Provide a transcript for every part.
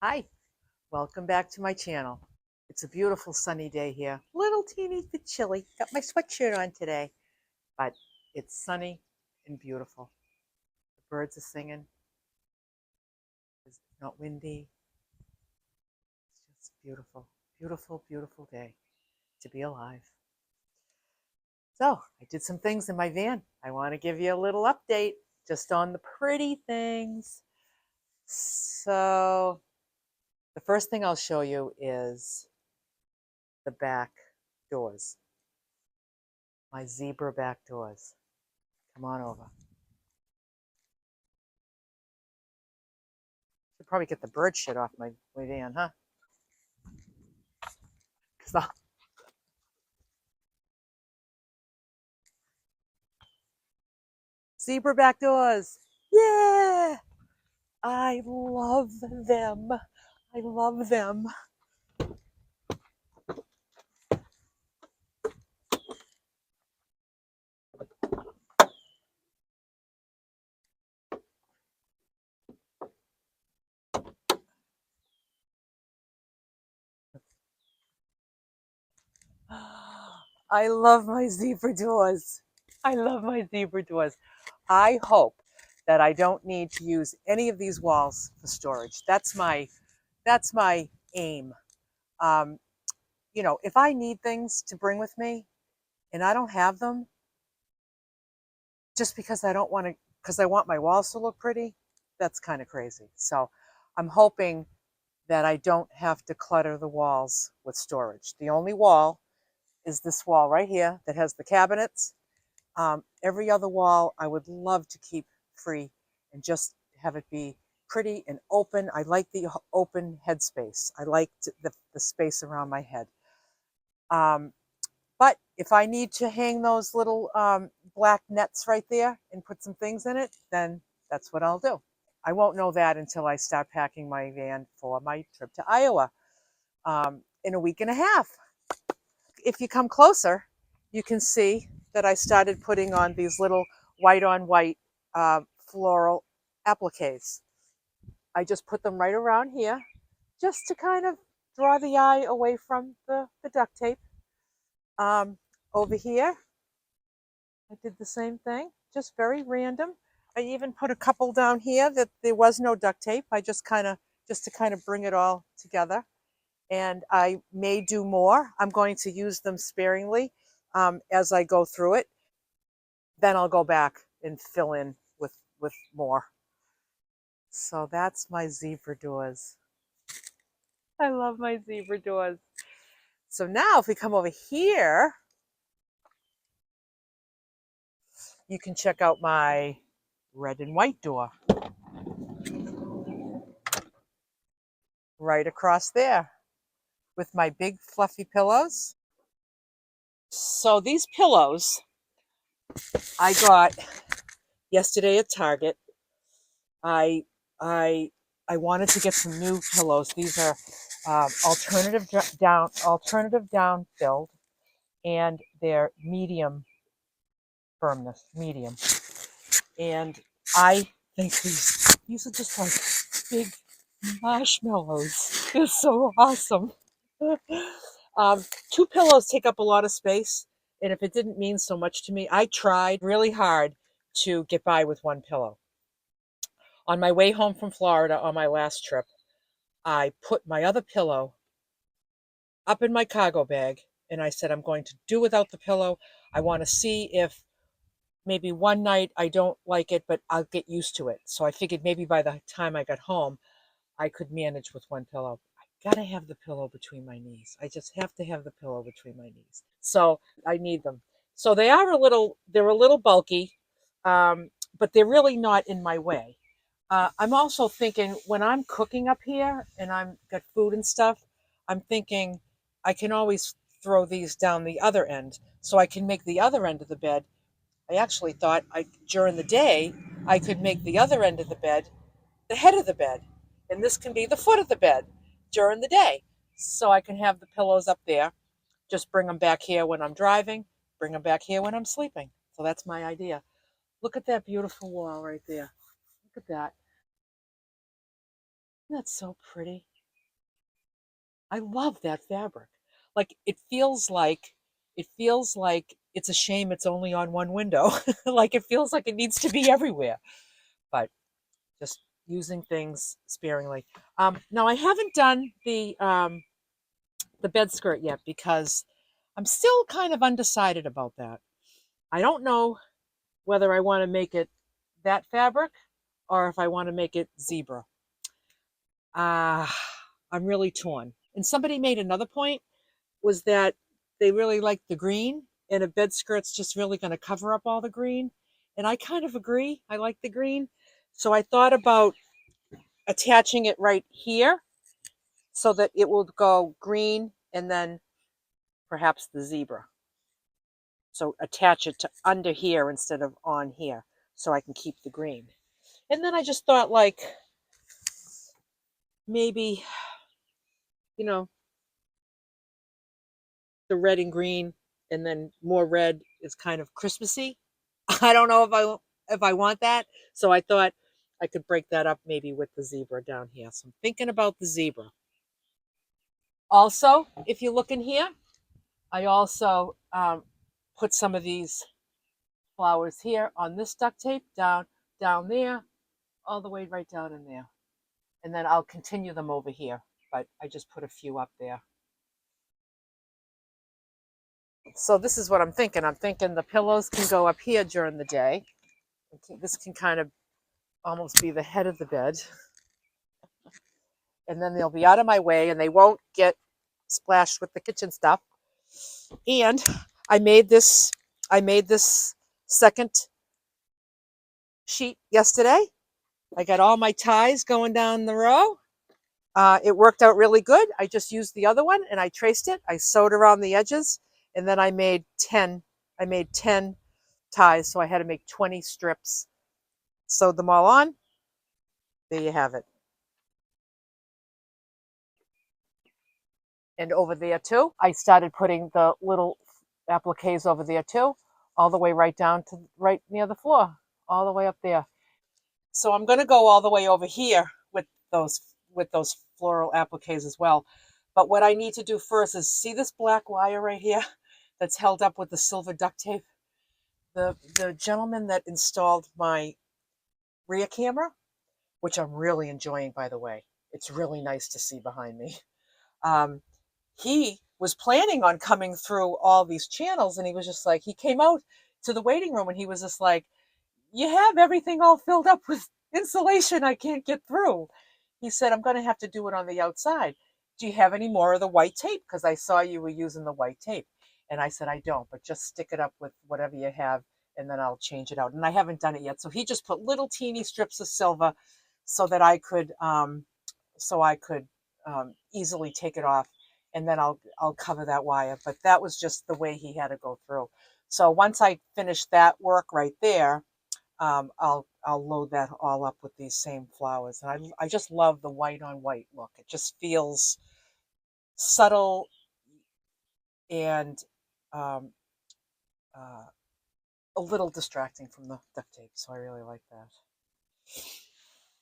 Hi, welcome back to my channel. It's a beautiful sunny day here. Little teeny bit chilly. Got my sweatshirt on today, but it's sunny and beautiful. The birds are singing. It's not windy. It's just beautiful, beautiful, beautiful day to be alive. So I did some things in my van. I want to give you a little update just on the pretty things. So the first thing I'll show you is the back doors. My zebra back doors. Come on over. Should probably get the bird shit off my van, huh? Zebra back doors. Yeah! I love them. I love them. I love my zebra doors. I love my zebra doors. I hope that I don't need to use any of these walls for storage. That's my aim. Um, if I need things to bring with me and I don't have them, just because because I want my walls to look pretty, that's kind of crazy. So I'm hoping that I don't have to clutter the walls with storage. The only wall is this wall right here that has the cabinets. Every other wall I would love to keep free and just have it be pretty and open. I like the open headspace. I like the space around my head. But if I need to hang those little black nets right there and put some things in it, then that's what I'll do. I won't know that until I start packing my van for my trip to Iowa in a week and a half. If you come closer, you can see that I started putting on these little white on white floral appliques. I just put them right around here just to kind of draw the eye away from the duct tape. Over here, I did the same thing, just very random. I even put a couple down here that there was no duct tape. I just to kind of bring it all together. And I may do more. I'm going to use them sparingly as I go through it. Then I'll go back and fill in with more. So that's my zebra doors. I love my zebra doors. So now if we come over here, you can check out my red and white door. Right across there with my big fluffy pillows. So these pillows I got yesterday at Target. I I I wanted to get some new pillows. These are alternative down filled, and they're medium firmness, medium. And I think these are just like big marshmallows. They're so awesome. Two pillows take up a lot of space, and if it didn't mean so much to me, I tried really hard to get by with one pillow. On my way home from Florida on my last trip, I put my other pillow up in my cargo bag, and I said, I'm going to do without the pillow. I want to see if maybe one night I don't like it, but I'll get used to it. So I figured maybe by the time I got home, I could manage with one pillow. I gotta have the pillow between my knees. I just have to have the pillow between my knees. So I need them. So they're a little bulky, but they're really not in my way. I'm also thinking when I'm cooking up here and I'm got food and stuff, I'm thinking I can always throw these down the other end so I can make the other end of the bed. I actually thought during the day I could make the other end of the bed the head of the bed, and this can be the foot of the bed during the day. So I can have the pillows up there, just bring them back here when I'm driving, bring them back here when I'm sleeping. So that's my idea. Look at that beautiful wall right there. Look at that. Isn't that so pretty? I love that fabric. Like it feels like it's a shame it's only on one window. Like it feels like it needs to be everywhere. But just using things sparingly. Now I haven't done the bed skirt yet because I'm still kind of undecided about that. I don't know whether I want to make it that fabric or if I want to make it zebra. Uh, I'm really torn. And somebody made another point was that they really like the green and a bed skirt's just really going to cover up all the green. And I kind of agree. I like the green. So I thought about attaching it right here so that it will go green and then perhaps the zebra. So attach it to under here instead of on here so I can keep the green. And then I just thought like maybe, you know, the red and green and then more red is kind of Christmassy. I don't know if I want that. So I thought I could break that up maybe with the zebra down here. So I'm thinking about the zebra. Also, if you look in here, I also put some of these flowers here on this duct tape down there, all the way right down in there. And then I'll continue them over here, but I just put a few up there. So this is what I'm thinking. I'm thinking the pillows can go up here during the day. This can kind of almost be the head of the bed. And then they'll be out of my way and they won't get splashed with the kitchen stuff. And I made this I made this second sheet yesterday. I got all my ties going down the row. It worked out really good. I just used the other one and I traced it. I sewed around the edges and then I made 10. I made 10 ties, so I had to make 20 strips. Sewed them all on. There you have it. And over there too, I started putting the little appliques over there too, all the way right down to right near the floor, all the way up there. So I'm going to go all the way over here those with those floral appliques as well. But what I need to do first is see this black wire right here that's held up with the silver duct tape. The gentleman that installed my rear camera, which I'm really enjoying, by the way. It's really nice to see behind me. Um, he was planning on coming through all these channels, and he was just like, he came out to the waiting room, and he was just like, "You have everything all filled up with insulation. I can't get through." He said, "I'm going to have to do it on the outside. Do you have any more of the white tape? Because I saw you were using the white tape." And I said, "I don't, but just stick it up with whatever you have, and then I'll change it out." And I haven't done it yet. So he just put little teeny strips of silver so that I could easily take it off, and then I'll cover that wire. But that was just the way he had to go through. So once I finish that work right there, I'll load that all up with these same flowers. And I just love the white on white look. It just feels subtle and um, uh, a little distracting from the duct tape. So I really like that.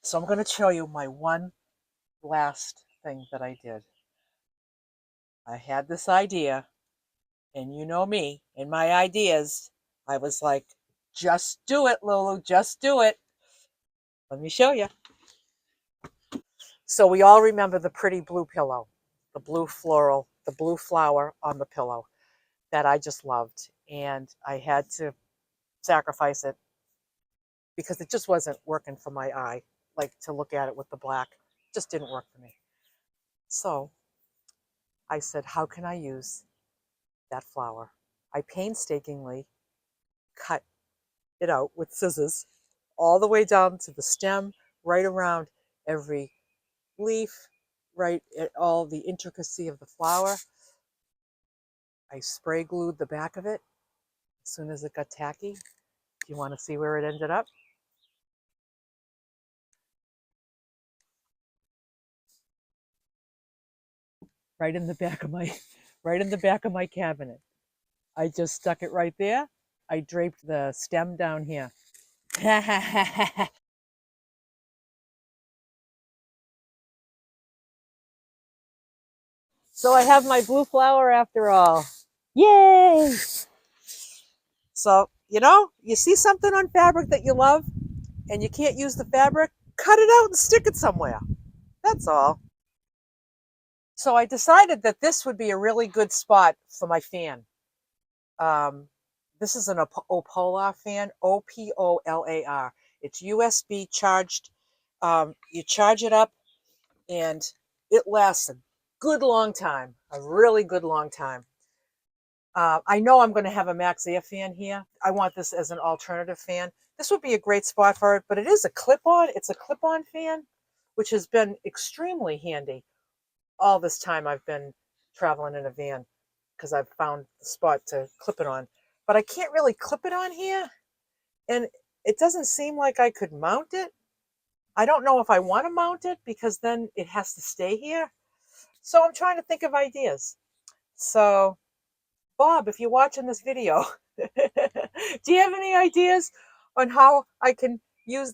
So I'm going to show you my one last thing that I did. I had this idea, and you know me and my ideas. I was like, just do it, Lulu, just do it. Let me show you. So we all remember the pretty blue pillow, the blue floral, the blue flower on the pillow that I just loved. And I had to sacrifice it because it just wasn't working for my eye, like to look at it with the black. It just didn't work for me. So I said, how can I use that flower? I painstakingly cut it out with scissors all the way down to the stem, right around every leaf, right at all the intricacy of the flower. I spray glued the back of it as soon as it got tacky. Do you want to see where it ended up? Right in the back of my right in the back of my cabinet. I just stuck it right there. I draped the stem down here. So I have my blue flower after all. Yay! So, you see something on fabric that you love and you can't use the fabric, cut it out and stick it somewhere. That's all. So I decided that this would be a really good spot for my fan. Um, this is an Opolar fan, Opolar. It's USB charged. You charge it up and it lasts a good long time, a really good long time. I know I'm going to have a Max Air fan here. I want this as an alternative fan. This would be a great spot for it, but it is a clip-on. It's a clip-on fan, which has been extremely handy all this time I've been traveling in a van because I've found the spot to clip it on. But I can't really clip it on here, and it doesn't seem like I could mount it. I don't know if I want to mount it because then it has to stay here. So I'm trying to think of ideas. So Bob, if you're watching this video, do you have any ideas on how I can use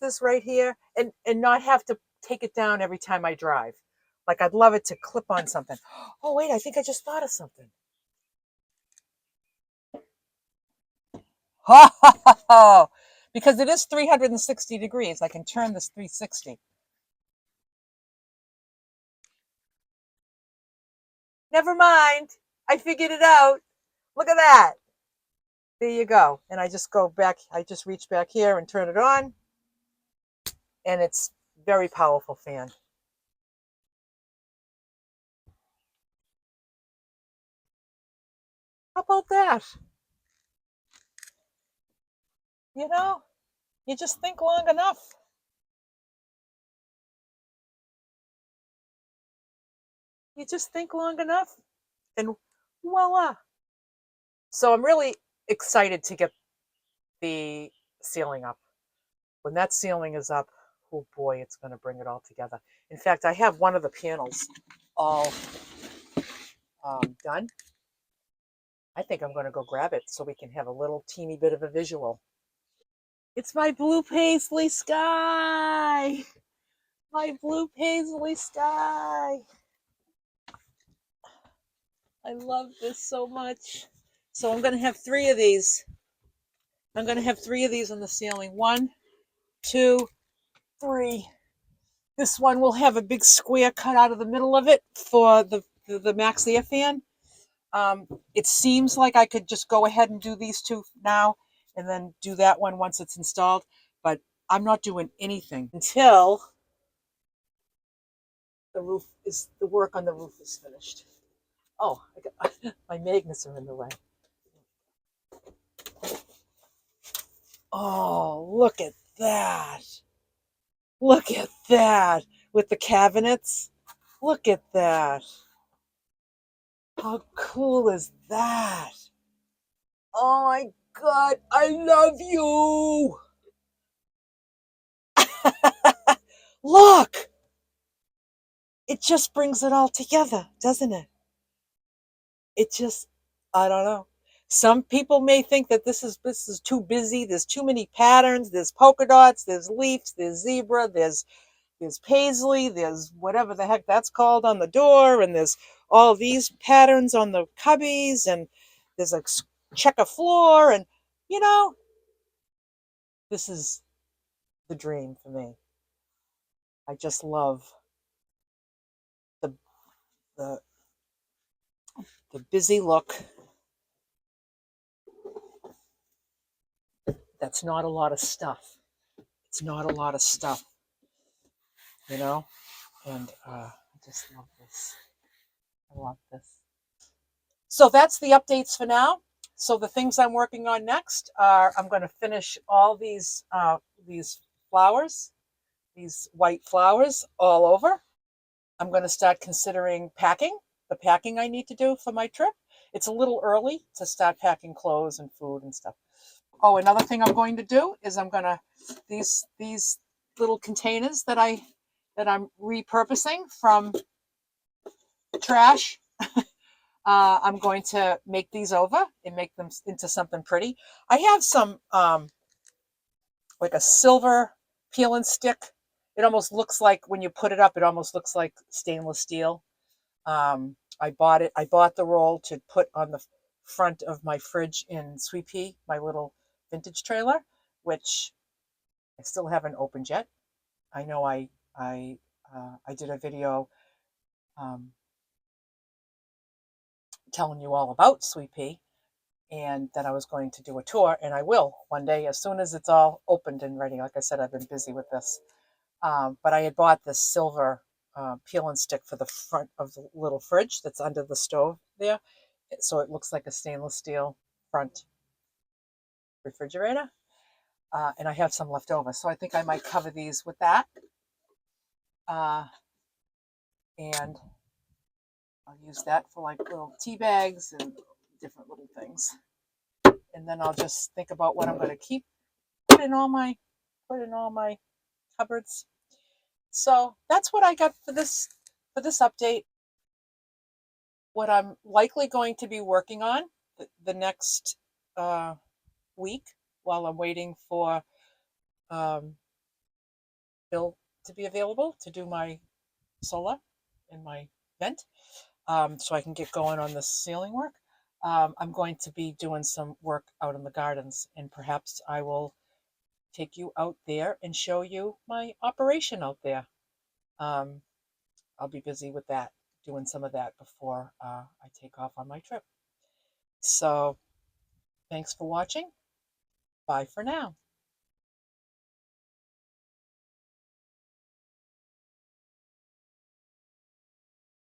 this right here and not have to take it down every time I drive? Like I'd love it to clip on something. Oh wait, I think I just thought of something. Because it is 360 degrees. I can turn this 360. Never mind. I figured it out. Look at that. There you go. And I just go back, I just reach back here and turn it on. And it's very powerful fan. How about that? You know, you just think long enough. You just think long enough and voila. So I'm really excited to get the ceiling up. When that ceiling is up, oh boy, it's going to bring it all together. In fact, I have one of the panels all done. I think I'm going to go grab it so we can have a little teeny bit of a visual. It's my blue paisley sky. My blue paisley sky. I love this so much. So I'm going to have 3 of these. I'm going to have 3 of these on the ceiling. 1, 2, 3. This one will have a big square cut out of the middle of it for the Max Air fan. It seems like I could just go ahead and do these 2 now and then do that one once it's installed. But I'm not doing anything until the work on the roof is finished. Oh, my magnets are in the way. Oh, look at that. Look at that. With the cabinets. Look at that. How cool is that? Oh my God, I love you. Look, it just brings it all together, doesn't it? It just, I don't know. Some people may think that this is too busy. There's too many patterns. There's polka dots. There's leaves. There's zebra. There's paisley. There's whatever the heck that's called on the door, and there's all these patterns on the cubbies, and there's a checker floor, and you know, this is the dream for me. I just love the the the busy look. That's not a lot of stuff. It's not a lot of stuff, you know. And I just love this. I love this. So that's the updates for now. So the things I'm working on next are I'm going to finish all these flowers, these white flowers all over. I'm going to start considering packing, the packing I need to do for my trip. It's a little early to start packing clothes and food and stuff. Oh, another thing I'm going to do is I'm going to these little containers that I'm repurposing from trash. I'm going to make these over and make them into something pretty. I have some like a silver peel and stick. It almost looks like when you put it up, it almost looks like stainless steel. I bought it. I bought the roll to put on the front of my fridge in Sweet Pea, my little vintage trailer, which I still haven't opened yet. I know I did a video um, telling you all about Sweet Pea, and that I was going to do a tour, and I will one day as soon as it's all opened and ready. Like I said, I've been busy with this. But I had bought this silver peel and stick for the front of the little fridge that's under the stove there. So it looks like a stainless steel front refrigerator. And I have some left over. So I think I might cover these with that. And I'll use that for like little tea bags and different little things. And then I'll just think about what I'm going to keep, put in all my cupboards. So that's what I got for this update. What I'm likely going to be working on the next week while I'm waiting for Bill to be available to do my solar in my vent, so I can get going on the ceiling work. I'm going to be doing some work out in the gardens, and perhaps I will take you out there and show you my operation out there. Um, I'll be busy with that, doing some of that before I take off on my trip. So thanks for watching. Bye for now.